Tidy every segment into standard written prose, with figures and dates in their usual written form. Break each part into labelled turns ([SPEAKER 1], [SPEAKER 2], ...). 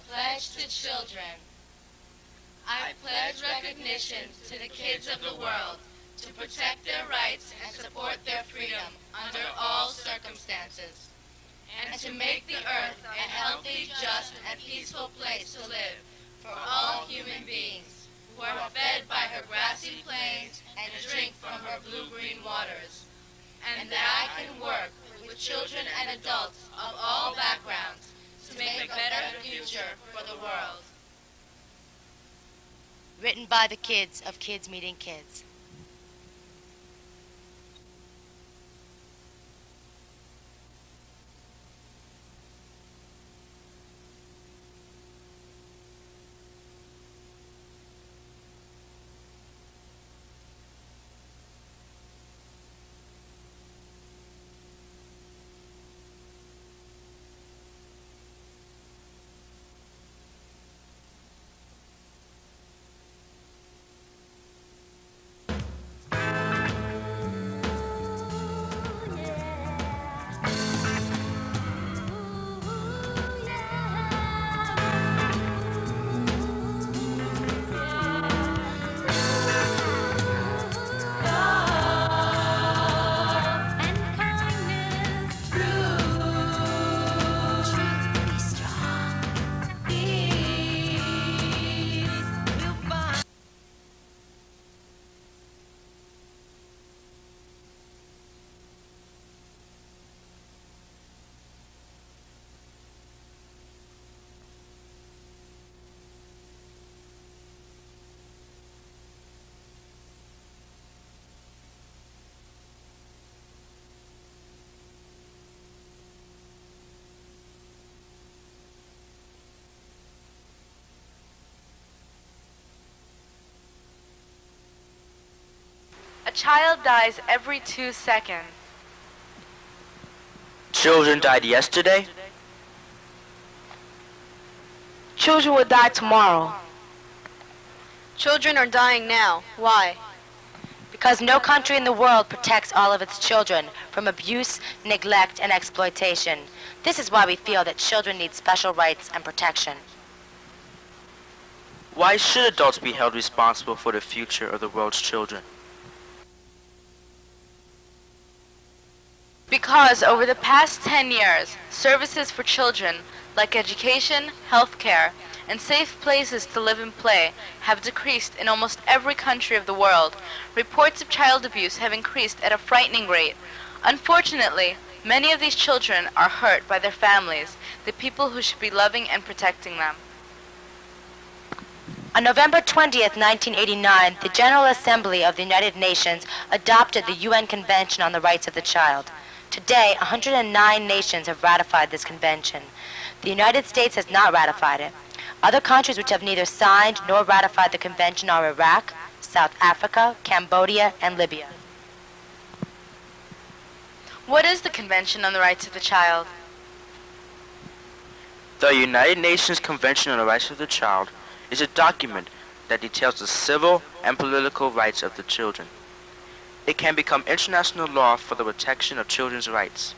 [SPEAKER 1] Pledge to children. I pledge recognition to the kids of the world to protect their rights and support their freedom under all circumstances, and to make the earth a healthy, just, and peaceful place to live for all human beings who are fed by her grassy plains and drink from her blue-green waters, and that I can work with children and adults of all backgrounds to make a better future for the world.
[SPEAKER 2] Written by the kids of Kids Meeting Kids.
[SPEAKER 3] A child dies every 2 seconds.
[SPEAKER 4] Children died yesterday?
[SPEAKER 3] Children will die tomorrow.
[SPEAKER 5] Children are dying now. Why?
[SPEAKER 2] Because no country in the world protects all of its children from abuse, neglect, and exploitation. This is why we feel that children need special rights and protection.
[SPEAKER 4] Why should adults be held responsible for the future of the world's children?
[SPEAKER 3] Because over the past 10 years, services for children, like education, healthcare, and safe places to live and play, have decreased in almost every country of the world. Reports of child abuse have increased at a frightening rate. Unfortunately, many of these children are hurt by their families, the people who should be loving and protecting them.
[SPEAKER 2] On November 20th, 1989, the General Assembly of the United Nations adopted the UN Convention on the Rights of the Child. Today, 109 nations have ratified this convention. The United States has not ratified it. Other countries which have neither signed nor ratified the convention are Iraq, South Africa, Cambodia, and Libya.
[SPEAKER 3] What is the Convention on the Rights of the Child?
[SPEAKER 4] The United Nations Convention on the Rights of the Child is a document that details the civil and political rights of the children. It can become international law for the protection of children's rights.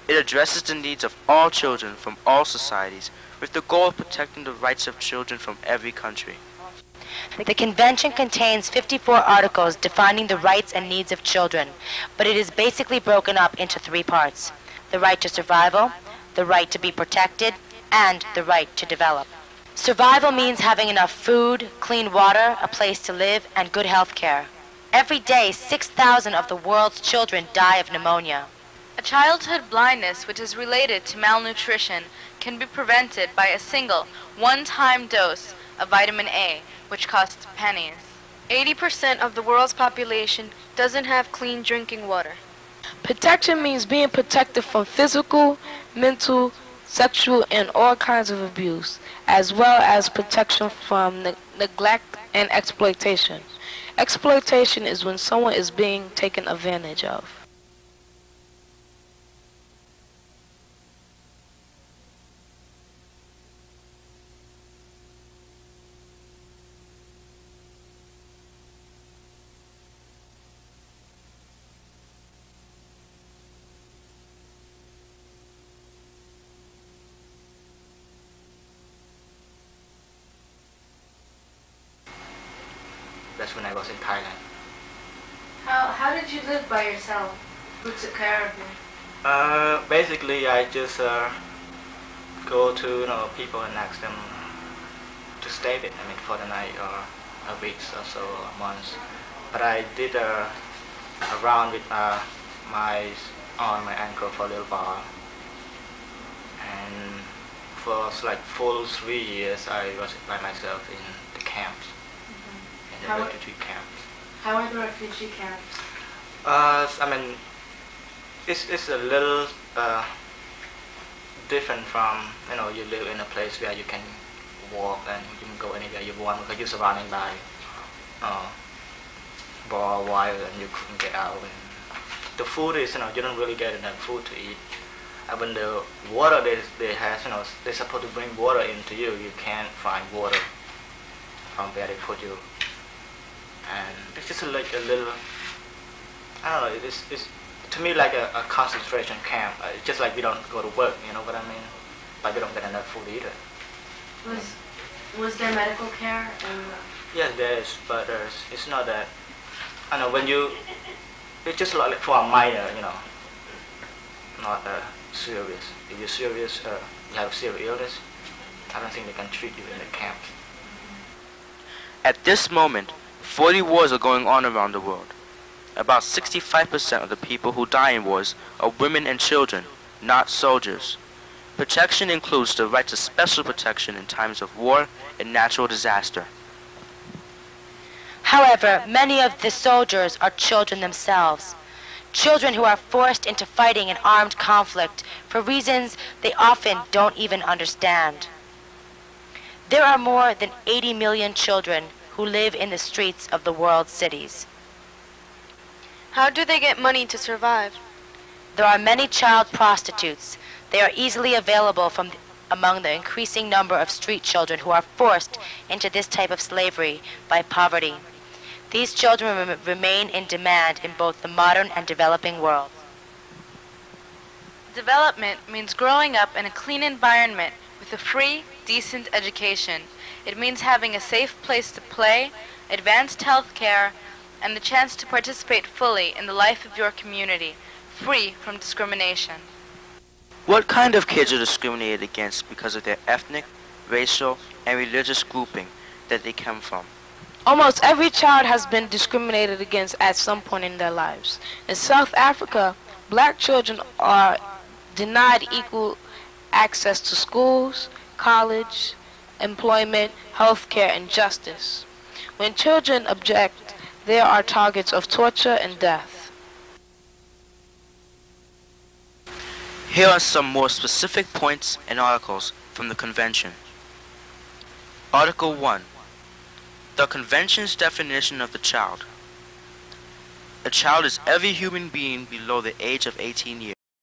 [SPEAKER 4] It addresses the needs of all children from all societies with the goal of protecting the rights of children from every country.
[SPEAKER 2] The convention contains 54 articles defining the rights and needs of children, but it is basically broken up into 3 parts: the right to survival, the right to be protected, and the right to develop. Survival means having enough food, clean water, a place to live, and good health care. Every day, 6,000 of the world's children die of pneumonia.
[SPEAKER 3] A childhood blindness which is related to malnutrition can be prevented by a single, one-time dose of vitamin A, which costs pennies.
[SPEAKER 5] 80% of the world's population doesn't have clean drinking water.
[SPEAKER 6] Protection means being protected from physical, mental, sexual, and all kinds of abuse, as well as protection from neglect and exploitation. Exploitation is when someone is being taken advantage of.
[SPEAKER 7] That's when I was in Thailand.
[SPEAKER 3] How did you live by yourself? Who took care of you?
[SPEAKER 7] Basically, I just go to people and ask them to stay with. I mean, for the night or a week or so, a month. But I did a round with my aunt, my uncle for a little while, and for like full 3 years, I was by myself in the camps, in the refugee camps.
[SPEAKER 3] How are the refugee camps?
[SPEAKER 7] I mean, it's a little different from, you live in a place where you can walk and you can go anywhere you want because you're surrounded by barbed wire and you couldn't get out. And the food is, you don't really get enough food to eat. And when the water they have, they're supposed to bring water into you, you can't find water from where they put you. And it's just like a little, I don't know, it's to me like a concentration camp. It's just like we don't go to work, you know what I mean? But we don't get enough food either.
[SPEAKER 3] Was there medical care?
[SPEAKER 7] Yes, there is, but it's not that, I know when it's just like for a minor, not serious. If you're serious, you have a serious illness, I don't think they can treat you in the camps.
[SPEAKER 4] At this moment, 40 wars are going on around the world. About 65% of the people who die in wars are women and children, not soldiers. Protection includes the right to special protection in times of war and natural disaster.
[SPEAKER 2] However, many of the soldiers are children themselves. Children who are forced into fighting an armed conflict for reasons they often don't even understand. There are more than 80 million children who live in the streets of the world's cities.
[SPEAKER 5] How do they get money to survive?
[SPEAKER 2] There are many child prostitutes. They are easily available among the increasing number of street children who are forced into this type of slavery by poverty. These children remain in demand in both the modern and developing world.
[SPEAKER 3] Development means growing up in a clean environment with a free, decent education. It means having a safe place to play, advanced health care, and the chance to participate fully in the life of your community, free from discrimination.
[SPEAKER 4] What kind of kids are discriminated against because of their ethnic, racial, and religious grouping that they come from?
[SPEAKER 6] Almost every child has been discriminated against at some point in their lives. In South Africa, black children are denied equal access to schools, college, employment, health care, and justice. When children object, they are targets of torture and death.
[SPEAKER 4] Here are some more specific points and articles from the Convention. Article 1. The Convention's definition of the child. A child is every human being below the age of 18 years.